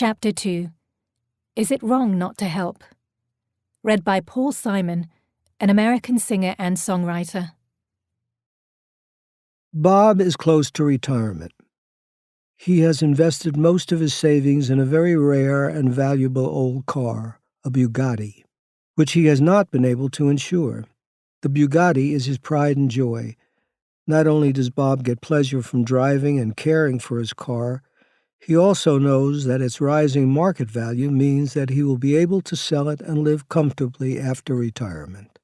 Chapter 2. Is It Wrong Not to Help? Read by Paul Simon, an American singer and songwriter. Bob is close to retirement. He has invested most of his savings in a very rare and valuable old car, a Bugatti, which he has not been able to insure. The Bugatti is his pride and joy. Not only does Bob get pleasure from driving and caring for his car, he also knows that its rising market value means that he will be able to sell it and live comfortably after retirement.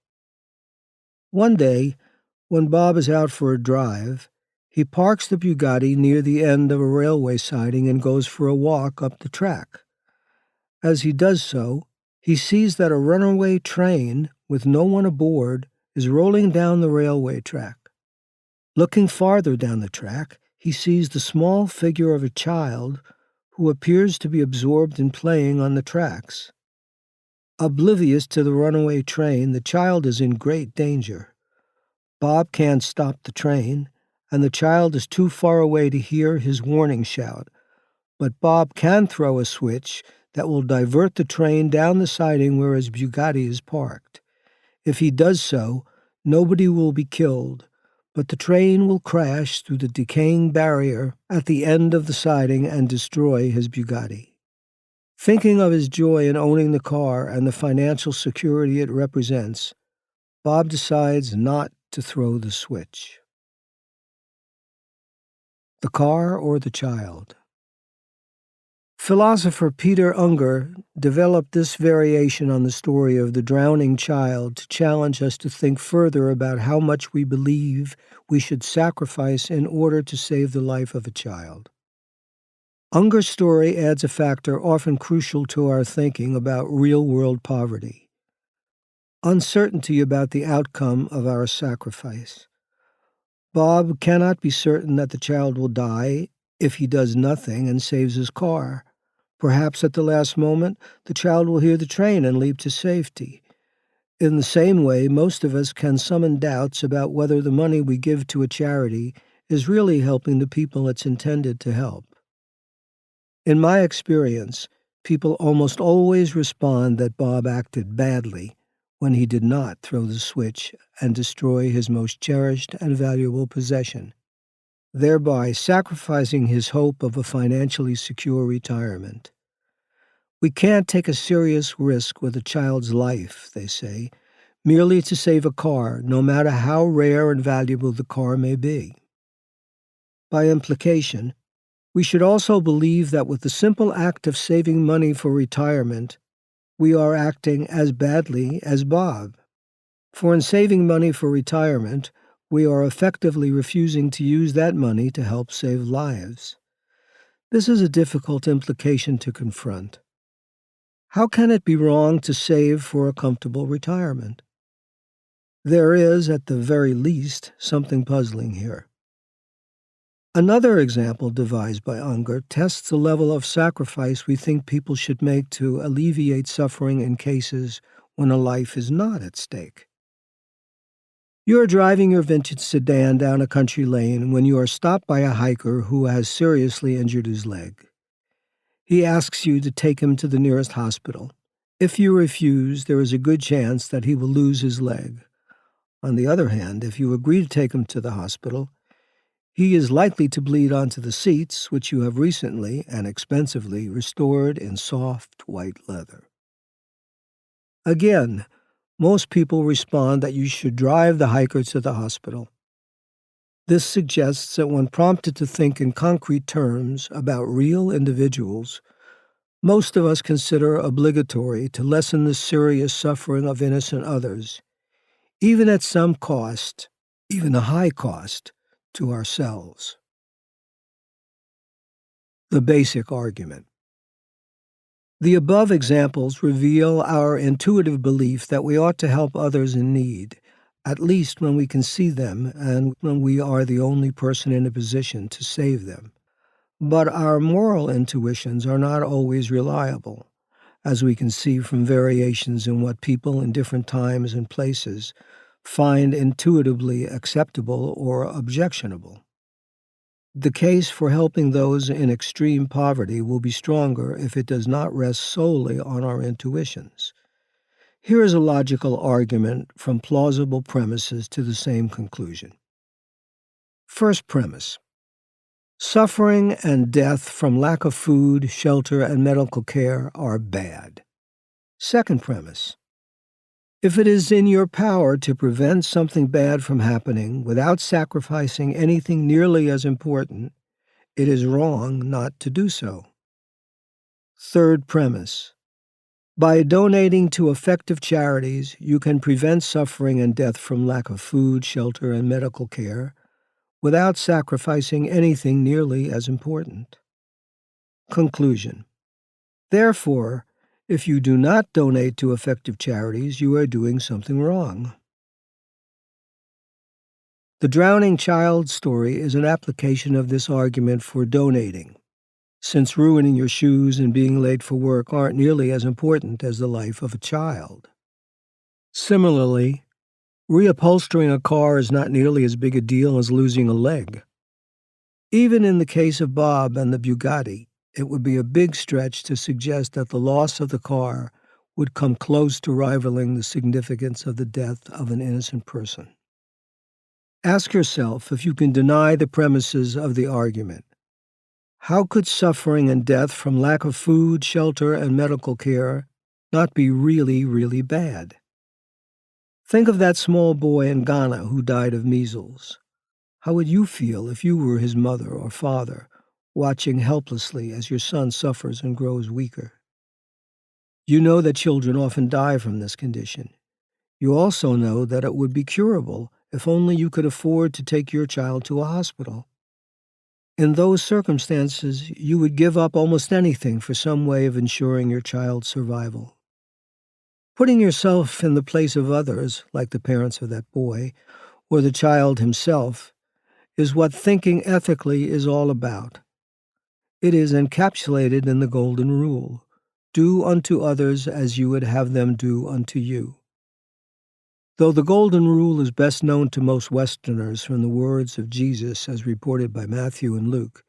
One day, when Bob is out for a drive, he parks the Bugatti near the end of a railway siding and goes for a walk up the track. As he does so, he sees that a runaway train with no one aboard is rolling down the railway track. Looking farther down the track, he sees the small figure of a child who appears to be absorbed in playing on the tracks. Oblivious to the runaway train, the child is in great danger. Bob can't stop the train, and the child is too far away to hear his warning shout. But Bob can throw a switch that will divert the train down the siding where his Bugatti is parked. If he does so, nobody will be killed, but the train will crash through the decaying barrier at the end of the siding and destroy his Bugatti. Thinking of his joy in owning the car and the financial security it represents, Bob decides not to throw the switch. The car or the child? Philosopher Peter Unger developed this variation on the story of the drowning child to challenge us to think further about how much we believe we should sacrifice in order to save the life of a child. Unger's story adds a factor often crucial to our thinking about real-world poverty: uncertainty about the outcome of our sacrifice. Bob cannot be certain that the child will die if he does nothing and saves his car. Perhaps at the last moment, the child will hear the train and leap to safety. In the same way, most of us can summon doubts about whether the money we give to a charity is really helping the people it's intended to help. In my experience, people almost always respond that Bob acted badly when he did not throw the switch and destroy his most cherished and valuable possession, thereby sacrificing his hope of a financially secure retirement. We can't take a serious risk with a child's life, they say, merely to save a car, no matter how rare and valuable the car may be. By implication, we should also believe that with the simple act of saving money for retirement, we are acting as badly as Bob. For in saving money for retirement, we are effectively refusing to use that money to help save lives. This is a difficult implication to confront. How can it be wrong to save for a comfortable retirement? There is, at the very least, something puzzling here. Another example devised by Unger tests the level of sacrifice we think people should make to alleviate suffering in cases when a life is not at stake. You are driving your vintage sedan down a country lane when you are stopped by a hiker who has seriously injured his leg. He asks you to take him to the nearest hospital. If you refuse, there is a good chance that he will lose his leg. On the other hand, if you agree to take him to the hospital, he is likely to bleed onto the seats, which you have recently and expensively restored in soft white leather. Again, most people respond that you should drive the hiker to the hospital. This suggests that when prompted to think in concrete terms about real individuals, most of us consider obligatory to lessen the serious suffering of innocent others, even at some cost, even a high cost, to ourselves. The basic argument. The above examples reveal our intuitive belief that we ought to help others in need, at least when we can see them and when we are the only person in a position to save them. But our moral intuitions are not always reliable, as we can see from variations in what people in different times and places find intuitively acceptable or objectionable. The case for helping those in extreme poverty will be stronger if it does not rest solely on our intuitions. Here is a logical argument from plausible premises to the same conclusion. First premise: suffering and death from lack of food, shelter, and medical care are bad. Second premise: if it is in your power to prevent something bad from happening without sacrificing anything nearly as important, it is wrong not to do so. Third premise: by donating to effective charities, you can prevent suffering and death from lack of food, shelter, and medical care without sacrificing anything nearly as important. Conclusion: therefore, if you do not donate to effective charities, you are doing something wrong. The drowning child story is an application of this argument for donating, since ruining your shoes and being late for work aren't nearly as important as the life of a child. Similarly, reupholstering a car is not nearly as big a deal as losing a leg. Even in the case of Bob and the Bugatti, it would be a big stretch to suggest that the loss of the car would come close to rivaling the significance of the death of an innocent person. Ask yourself if you can deny the premises of the argument. How could suffering and death from lack of food, shelter, and medical care not be really, really bad? Think of that small boy in Ghana who died of measles. How would you feel if you were his mother or father, watching helplessly as your son suffers and grows weaker? You know that children often die from this condition. You also know that it would be curable if only you could afford to take your child to a hospital. In those circumstances, you would give up almost anything for some way of ensuring your child's survival. Putting yourself in the place of others, like the parents of that boy, or the child himself, is what thinking ethically is all about. It is encapsulated in the Golden Rule: do unto others as you would have them do unto you. Though the Golden Rule is best known to most Westerners from the words of Jesus as reported by Matthew and Luke,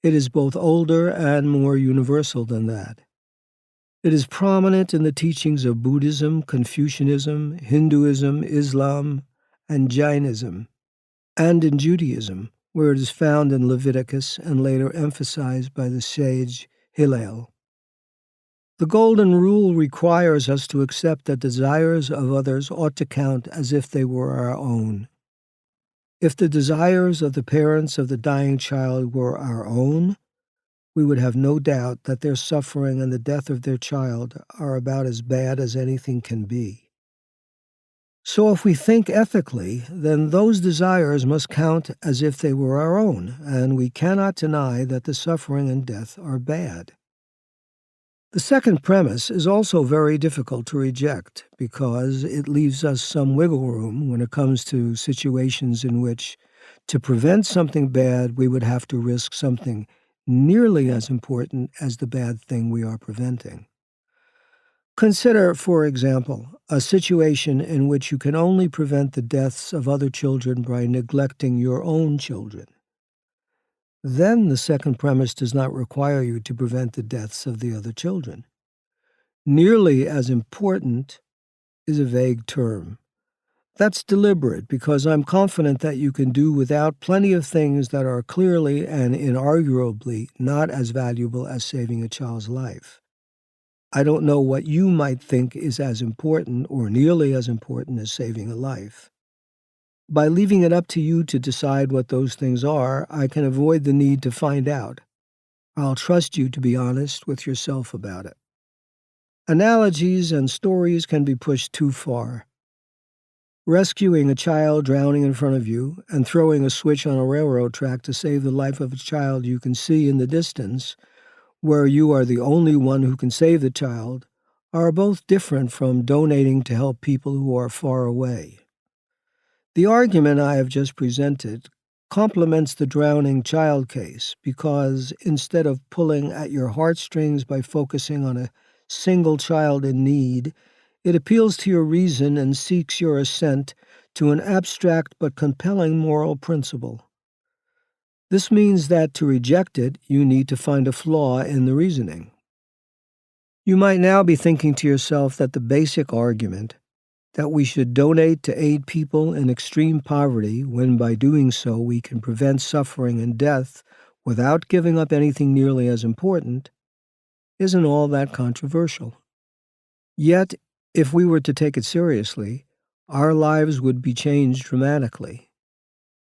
it is both older and more universal than that. It is prominent in the teachings of Buddhism, Confucianism, Hinduism, Islam, and Jainism, and in Judaism, where it is found in Leviticus and later emphasized by the sage Hillel. The Golden Rule requires us to accept that desires of others ought to count as if they were our own. If the desires of the parents of the dying child were our own, we would have no doubt that their suffering and the death of their child are about as bad as anything can be. So if we think ethically, then those desires must count as if they were our own, and we cannot deny that the suffering and death are bad. The second premise is also very difficult to reject because it leaves us some wiggle room when it comes to situations in which, to prevent something bad, we would have to risk something nearly as important as the bad thing we are preventing. Consider, for example, a situation in which you can only prevent the deaths of other children by neglecting your own children. Then the second premise does not require you to prevent the deaths of the other children. Nearly as important is a vague term. That's deliberate because I'm confident that you can do without plenty of things that are clearly and inarguably not as valuable as saving a child's life. I don't know what you might think is as important or nearly as important as saving a life. By leaving it up to you to decide what those things are, I can avoid the need to find out. I'll trust you to be honest with yourself about it. Analogies and stories can be pushed too far. Rescuing a child drowning in front of you and throwing a switch on a railroad track to save the life of a child you can see in the distance, where you are the only one who can save the child, are both different from donating to help people who are far away. The argument I have just presented complements the drowning child case because instead of pulling at your heartstrings by focusing on a single child in need, it appeals to your reason and seeks your assent to an abstract but compelling moral principle. This means that to reject it, you need to find a flaw in the reasoning. You might now be thinking to yourself that the basic argument that we should donate to aid people in extreme poverty when by doing so we can prevent suffering and death without giving up anything nearly as important isn't all that controversial. Yet, if we were to take it seriously, our lives would be changed dramatically.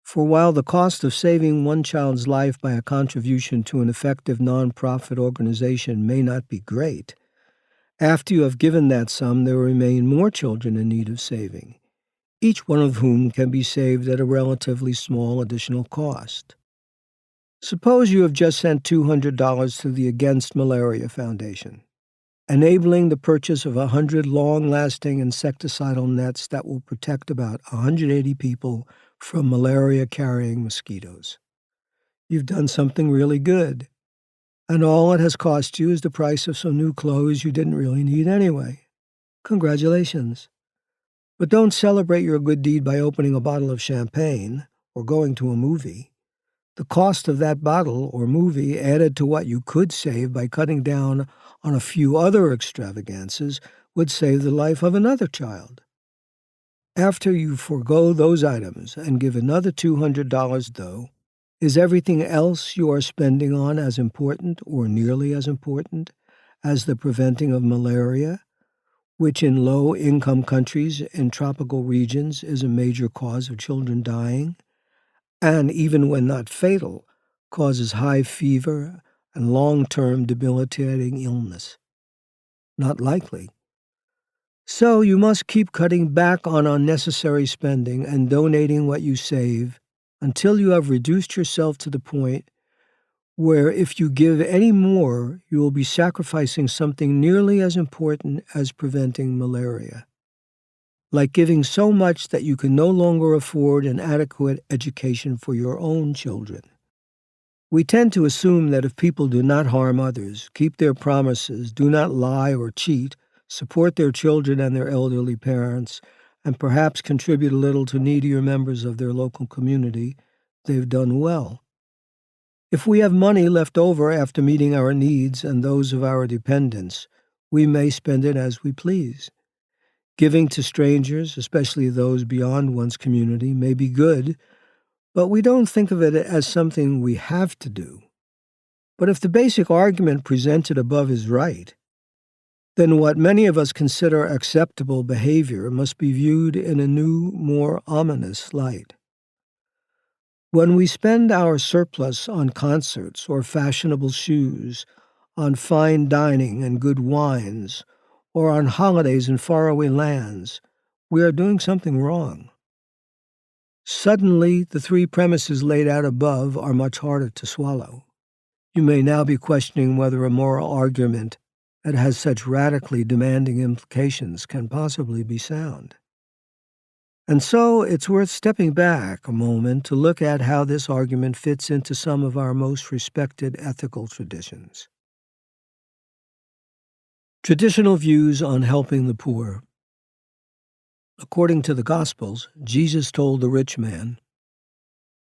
For while the cost of saving one child's life by a contribution to an effective nonprofit organization may not be great, after you have given that sum, there remain more children in need of saving, each one of whom can be saved at a relatively small additional cost. Suppose you have just sent $200 to the Against Malaria Foundation, enabling the purchase of 100 long-lasting insecticidal nets that will protect about 180 people from malaria-carrying mosquitoes. You've done something really good, and all it has cost you is the price of some new clothes you didn't really need anyway. Congratulations. But don't celebrate your good deed by opening a bottle of champagne or going to a movie. The cost of that bottle or movie added to what you could save by cutting down on a few other extravagances would save the life of another child. After you forego those items and give another $200, though, is everything else you are spending on as important or nearly as important as the preventing of malaria, which in low-income countries in tropical regions is a major cause of children dying, and even when not fatal, causes high fever and long-term debilitating illness? Not likely. So you must keep cutting back on unnecessary spending and donating what you save until you have reduced yourself to the point where if you give any more, you will be sacrificing something nearly as important as preventing malaria, like giving so much that you can no longer afford an adequate education for your own children. We tend to assume that if people do not harm others, keep their promises, do not lie or cheat, support their children and their elderly parents, and perhaps contribute a little to needier members of their local community, they've done well. If we have money left over after meeting our needs and those of our dependents, we may spend it as we please. Giving to strangers, especially those beyond one's community, may be good, but we don't think of it as something we have to do. But if the basic argument presented above is right, then what many of us consider acceptable behavior must be viewed in a new, more ominous light. When we spend our surplus on concerts or fashionable shoes, on fine dining and good wines, or on holidays in faraway lands, we are doing something wrong. Suddenly, the three premises laid out above are much harder to swallow. You may now be questioning whether a moral argument that has such radically demanding implications can possibly be sound. And so it's worth stepping back a moment to look at how this argument fits into some of our most respected ethical traditions. Traditional views on helping the poor. According to the Gospels, Jesus told the rich man,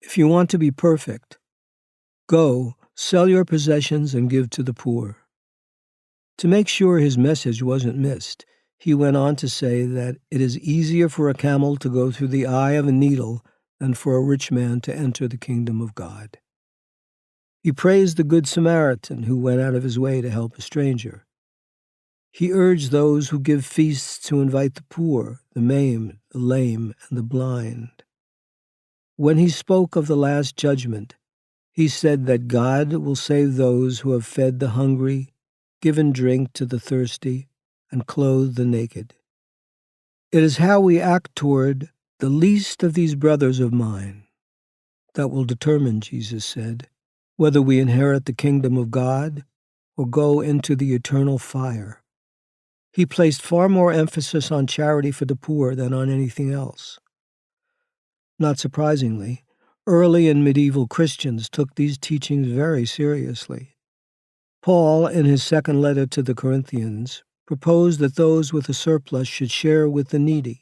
"If you want to be perfect, go, sell your possessions and give to the poor." To make sure his message wasn't missed, he went on to say that it is easier for a camel to go through the eye of a needle than for a rich man to enter the kingdom of God. He praised the Good Samaritan who went out of his way to help a stranger. He urged those who give feasts to invite the poor, the maimed, the lame, and the blind. When he spoke of the Last Judgment, he said that God will save those who have fed the hungry, given drink to the thirsty, and clothed the naked. It is how we act toward the least of these brothers of mine that will determine, Jesus said, whether we inherit the kingdom of God or go into the eternal fire. He placed far more emphasis on charity for the poor than on anything else. Not surprisingly, early and medieval Christians took these teachings very seriously. Paul, in his second letter to the Corinthians, proposed that those with a surplus should share with the needy.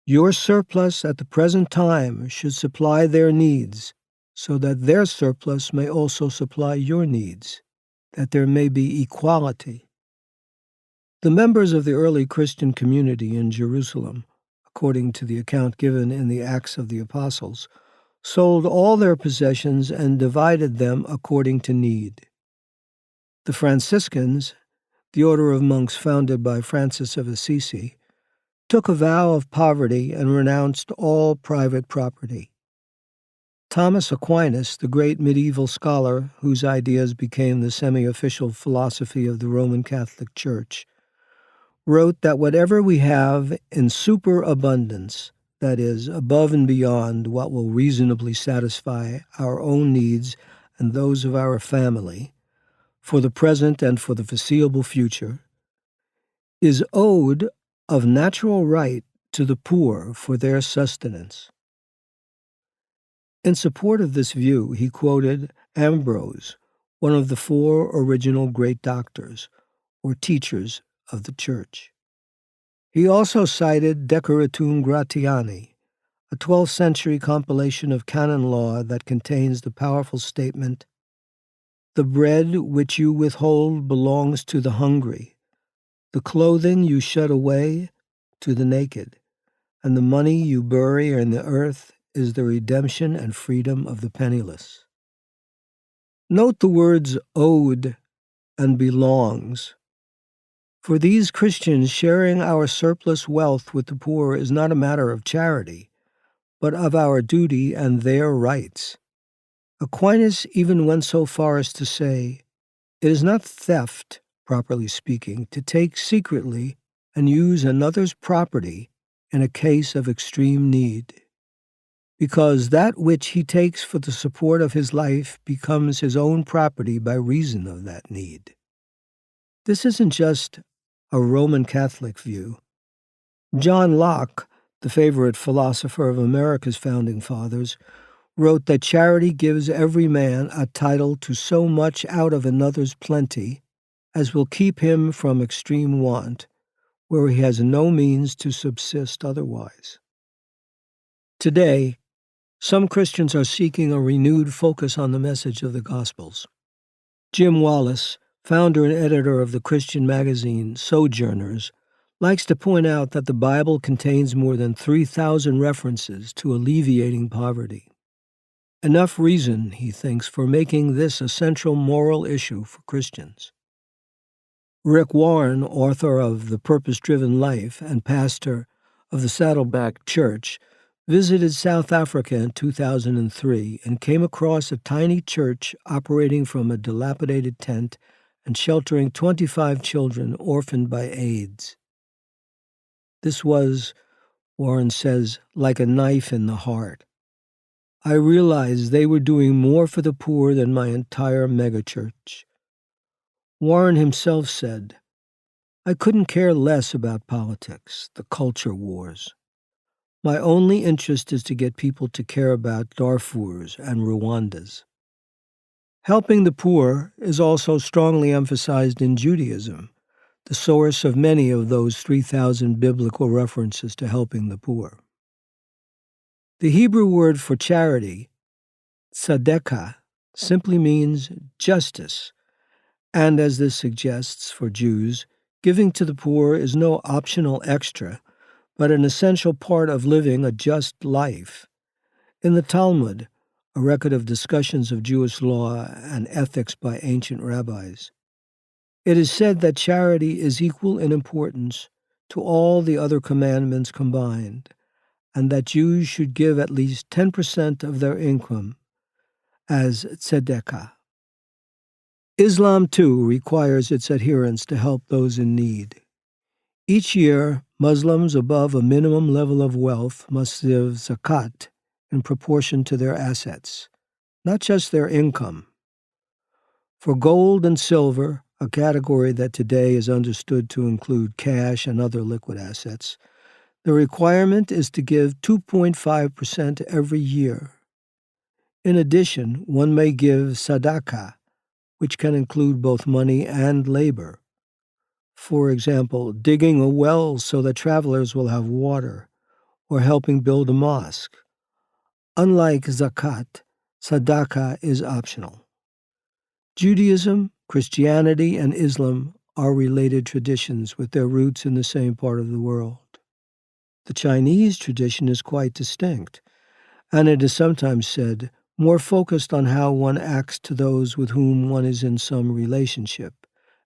Your surplus at the present time should supply their needs so that their surplus may also supply your needs, that there may be equality. The members of the early Christian community in Jerusalem, according to the account given in the Acts of the Apostles, sold all their possessions and divided them according to need. The Franciscans, the order of monks founded by Francis of Assisi, took a vow of poverty and renounced all private property. Thomas Aquinas, the great medieval scholar whose ideas became the semi-official philosophy of the Roman Catholic Church, wrote that whatever we have in superabundance, that is, above and beyond what will reasonably satisfy our own needs and those of our family, for the present and for the foreseeable future, is owed of natural right to the poor for their sustenance. In support of this view, he quoted Ambrose, one of the four original great doctors, or teachers of the Church. He also cited Decuratum Gratiani, a 12th century compilation of canon law that contains the powerful statement, "The bread which you withhold belongs to the hungry, the clothing you shut away to the naked, and the money you bury in the earth is the redemption and freedom of the penniless." Note the words owed and belongs. For these Christians, sharing our surplus wealth with the poor is not a matter of charity, but of our duty and their rights. Aquinas even went so far as to say, it is not theft, properly speaking, to take secretly and use another's property in a case of extreme need, because that which he takes for the support of his life becomes his own property by reason of that need. This isn't just a Roman Catholic view. John Locke, the favorite philosopher of America's founding fathers, wrote that charity gives every man a title to so much out of another's plenty as will keep him from extreme want, where he has no means to subsist otherwise. Today, some Christians are seeking a renewed focus on the message of the Gospels. Jim Wallace, founder and editor of the Christian magazine Sojourners, likes to point out that the Bible contains more than 3,000 references to alleviating poverty. Enough reason, he thinks, for making this a central moral issue for Christians. Rick Warren, author of The Purpose-Driven Life and pastor of the Saddleback Church, visited South Africa in 2003 and came across a tiny church operating from a dilapidated tent and sheltering 25 children orphaned by AIDS. This was, Warren says, like a knife in the heart. I realized they were doing more for the poor than my entire megachurch. Warren himself said, I couldn't care less about politics, the culture wars. My only interest is to get people to care about Darfurs and Rwandas. Helping the poor is also strongly emphasized in Judaism, the source of many of those 3,000 biblical references to helping the poor. The Hebrew word for charity, tzedakah, simply means justice, and as this suggests for Jews, giving to the poor is no optional extra, but an essential part of living a just life. In the Talmud, a record of discussions of Jewish law and ethics by ancient rabbis, it is said that charity is equal in importance to all the other commandments combined, and that Jews should give at least 10% of their income as tzedakah. Islam, too, requires its adherents to help those in need. Each year, Muslims above a minimum level of wealth must give zakat in proportion to their assets, not just their income. For gold and silver, a category that today is understood to include cash and other liquid assets, the requirement is to give 2.5% every year. In addition, one may give sadaqah, which can include both money and labor. For example, digging a well so that travelers will have water, or helping build a mosque. Unlike zakat, Tzedakah is optional. Judaism, Christianity, and Islam are related traditions with their roots in the same part of the world. The Chinese tradition is quite distinct, and it is sometimes said more focused on how one acts to those with whom one is in some relationship,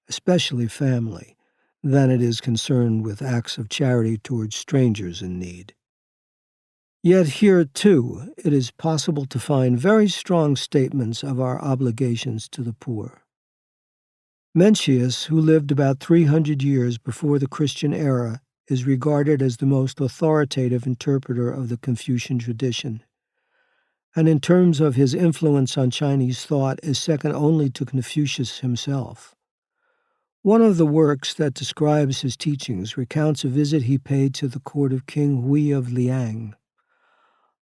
especially family, than it is concerned with acts of charity towards strangers in need. Yet here, too, it is possible to find very strong statements of our obligations to the poor. Mencius, who lived about 300 years before the Christian era, is regarded as the most authoritative interpreter of the Confucian tradition, and in terms of his influence on Chinese thought is second only to Confucius himself. One of the works that describes his teachings recounts a visit he paid to the court of King Hui of Liang.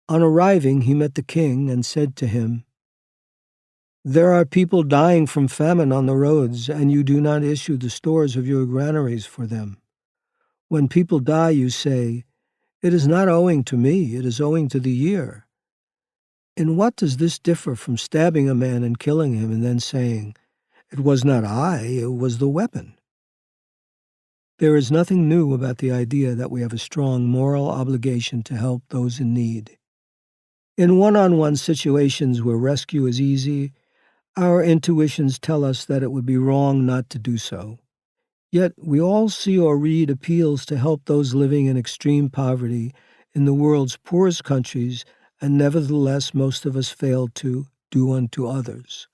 On arriving, he met the king and said to him, "There are people dying from famine on the roads, and you do not issue the stores of your granaries for them. When people die, you say, 'It is not owing to me, it is owing to the year.' In what does this differ from stabbing a man and killing him and then saying, 'It was not I, it was the weapon'?" There is nothing new about the idea that we have a strong moral obligation to help those in need. In one-on-one situations where rescue is easy, our intuitions tell us that it would be wrong not to do so. Yet we all see or read appeals to help those living in extreme poverty in the world's poorest countries, and nevertheless most of us fail to do unto others.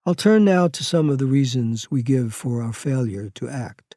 I'll turn now to some of the reasons we give for our failure to act.